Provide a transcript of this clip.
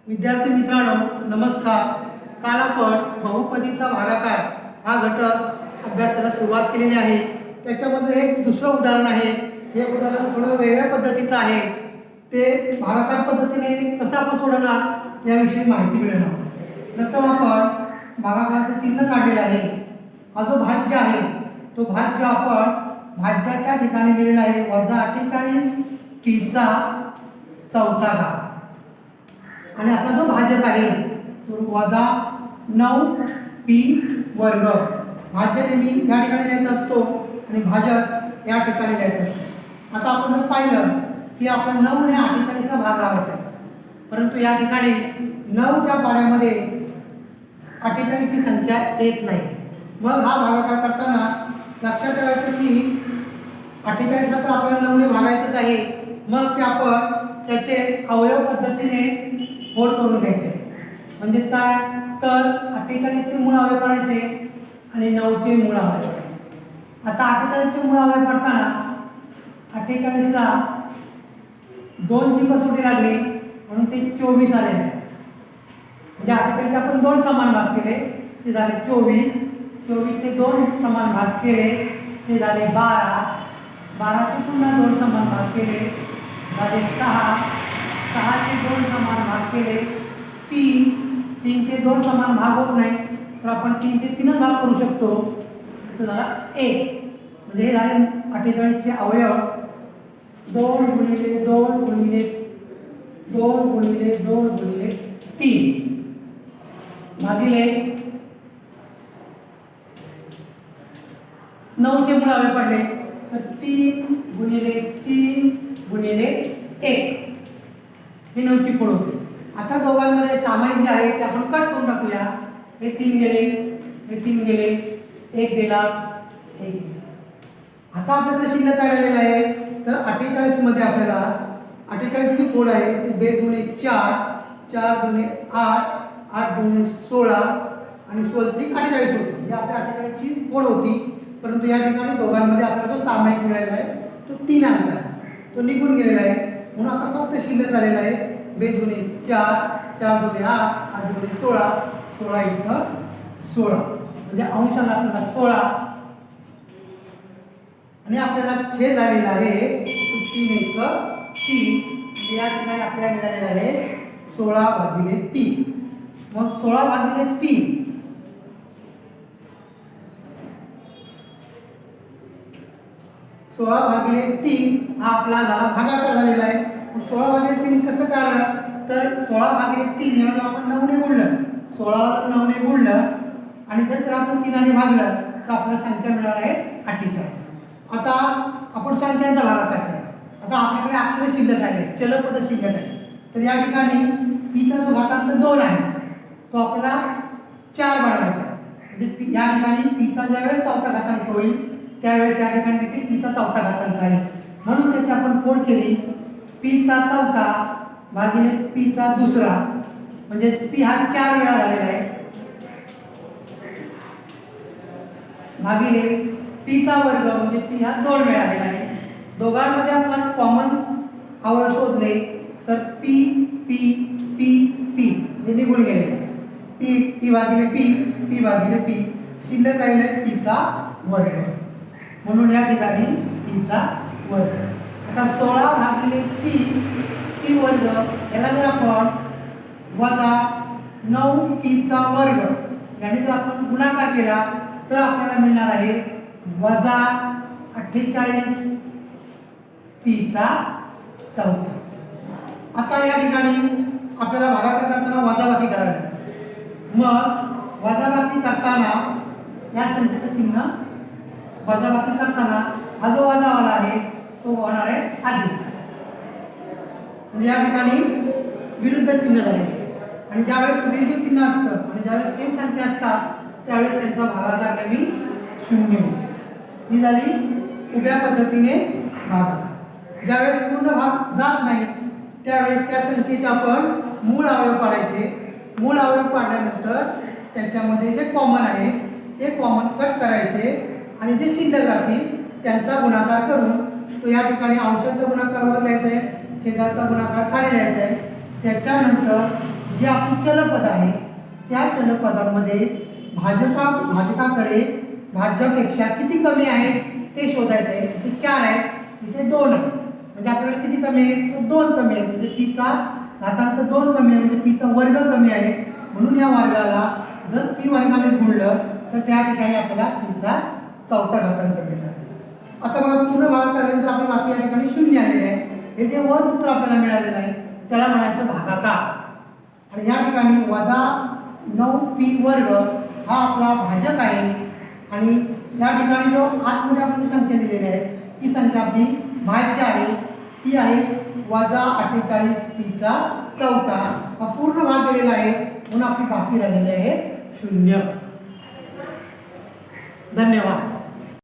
विद्यार्थी मित्रांनो नमस्कार। काल आपण बहुपदीचा भागाकार हा घटक अभ्यासाला सुरुवात केलेली आहे। त्याच्यामध्ये एक दुसरं उदाहरण आहे। हे उदाहरण थोडं वेगळ्या पद्धतीचं आहे। ते भागाकार पद्धतीने कसं आपण सोडवणार याविषयी माहिती मिळणार। प्रथम आपण भागाकाराचं चिन्ह काढलेलं आहे। हा जो भाज्य आहे तो भाज्य आपण भाज्याच्या ठिकाणी लिहिलेला आहे -48 p चा चौथा घात आणि आपला जो भाजक आहे तो -9p वर्ग। भाज्य नेहमी या ठिकाणी लिहायचा असतो आणि भाजक या ठिकाणी लिहायचा असतो। आता आपण जर पाहिलं की आपण 9 ने 48 ला भाग लावायचा आहे, परंतु या ठिकाणी 9 च्या पाड्यामध्ये 48 ही संख्या येत नाही। मग हा भागाकार करताना लक्षात ठेवायचं की 48 ला तर आपल्याला 9 ने भागायचंच आहे। मग ते आपण त्याचे अवयव पद्धतीने फोड करून घ्यायचे। म्हणजे काय तर 48 चे मूळ अवयव पडायचे आणि 9 चे मूळ अवयव पडायचे। आता 48 चे मूळ अवयव पडताना 48 ला 2 ची कसोटी लागली म्हणून ते 24 आलेले आहे। म्हणजे 48 चे आपण 2 समान भाग केले ते झाले 24, 24 चे 2 समान भाग केले ते झाले 12, 12 चे पुन्हा 2 समान भाग केले झाले 6, 6 चे 2 समान भाग केले 3, 3 चे 2 समान भाग होत नाही तर आपण 3 चे 3 भाग करू शकतो, तो झाला 1। म्हणजे हे झाले 48 चे अवयव 2 गुणिले 2 गुणिले 2 गुणिले 2 गुणिले 3 भागिले 9 चे मूळ अवयव पडले तर 3 गुणिले 3 गुणिले 1 हे 9 ची फोड होते। आता दोघांमध्ये सामायिक जे आहे ते आपण कट करून टाकूया। हे 3 गेले, हे 3 गेले, 1 गेला, 1 गेला। आता आपल्याकडे शिल्लक काय राहिलेलं आहे तर 48 मध्ये आपल्याला 48 ची फोड आहे ती 2 दुणे 4, 4 दुणे 8, 8 दुणे 16 आणि 16 त्रिक 48 होते। म्हणजे आपल्या 48 ची फोड होती, परंतु या ठिकाणी दोघांमध्ये आपल्याला जो सामायिक मिळालेला आहे तो 3 अंक आहे, तो निघून गेलेला आहे। म्हणून आता फक्त शिल्लक राहिलेला आहे 2 दुणे 4, 4 दुणे 8, 8 दुणे 16, 16 इथं 16 म्हणजे अंशाला आपल्याला 16 आणि आपल्याला छेद राहिलेला आहे तो 3 इथं 3। या ठिकाणी आपल्याला मिळालेला आहे 16/3। मग 16/3 16/3 हा आपला झाला भागाकार झालेला आहे। 16/3 कसं कळलं तर 16/3 याला जर आपण 9 ने गुणलं, 16 ला 9 ने गुणलं आणि जर आपण 3 ने भागलं तर आपल्याला संख्या मिळणार आहे 48। आता आपण संख्यांचा भागाकार करूया। आता आपल्याकडे अक्षर शिल्लक आहे, चलपद शिल्लक आहे, तर या ठिकाणी p चा जो घातांक 2 आहे तो आपल्याला 4 बनवायचा आहे। म्हणजे या ठिकाणी p चा ज्यावेळेस चौथा घातांक होईल त्यावेळेस या ठिकाणी देखील p चा चौथा घातांक आहे, म्हणून त्याची आपण फोड केली p चा चौथा भागिले p चा दुसरा। म्हणजे p हा 4 वेळा झालेला आहे भागिले p चा वर्ग म्हणजे p हा 2 वेळा आलेला आहे। दोघांमध्ये आपण कॉमन अवयव शोधले तर p p p p हे निघून गेले। p भागिले p भागिले p शिल्लक राहिले p चा वर्ग, म्हणून या ठिकाणी p चा वर्ग। आता 16/3 p वर्ग याला जर आपण वजा 9p चा वर्ग याने जर आपण गुणाकार केला तर आपल्याला मिळणार आहे वजा 48 p चा चौथा। आता या ठिकाणी आपल्याला भागाकार करताना वजाबाकी करावी लागते। मग वजाबाकी करताना या संख्येचं चिन्ह वजाबाकी करताना हा जो वजावाला आहे तो होणार आहे अधिक। म्हणजे या ठिकाणी विरुद्ध चिन्ह झाले आणि ज्यावेळेस विरुद्ध चिन्ह असतं आणि ज्यावेळेस सेम संख्या असतात त्यावेळेस त्यांचा भागाकार नेहमी 0 ही झाली उभ्या पद्धतीने भागाकार। ज्यावेळेस पूर्ण भाग जात नाही त्यावेळेस त्या संख्येचे आपण मूळ अवयव पाडायचे। मूळ अवयव पाडल्यानंतर त्याच्यामध्ये जे कॉमन आहे ते कॉमन कट करायचे आणि जे शिल्लक राहतील त्यांचा गुणाकार करून तो या ठिकाणी अंशाचा गुणाकार वर लिहायचा आहे, छेदाचा गुणाकार खाली लिहायचा आहे। त्याच्यानंतर जी आपली चलपद आहे त्या चलपदामध्ये भाजकाकडे भाज्यापेक्षा किती कमी आहे ते शोधायचं आहे. इथे 4 आहे, इथे 2 आहे, म्हणजे आपल्याला किती कमी आहे तर 2 कमी आहे, म्हणजे पीचा घातांक 2 कमी आहे, म्हणजे पीचा वर्ग कमी आहे. म्हणून या वर्गाला जर पी वर्गाने गुणलं तर त्या ठिकाणी आपल्याला पीचा चौथा घातांक मिळणार. आता बघा पूर्ण भागाकारानंतर आपल्या बाकी या ठिकाणी 0 आलेले आहे. हे जे वर उत्तर आपल्याला मिळालेलं आहे त्याला म्हणायचं भागाकार. आणि या ठिकाणी -9p वर्ग हा आपला भाजक आहे. आणि या ठिकाणी जो आतमध्ये आपण संख्या दिलेली आहे ती संख्या आपली भाज्य आहे, ती आहे -48pचा चौथा. हा पूर्ण भाग गेलेला आहे म्हणून आपली बाकी राहिलेली आहे 0. धन्यवाद.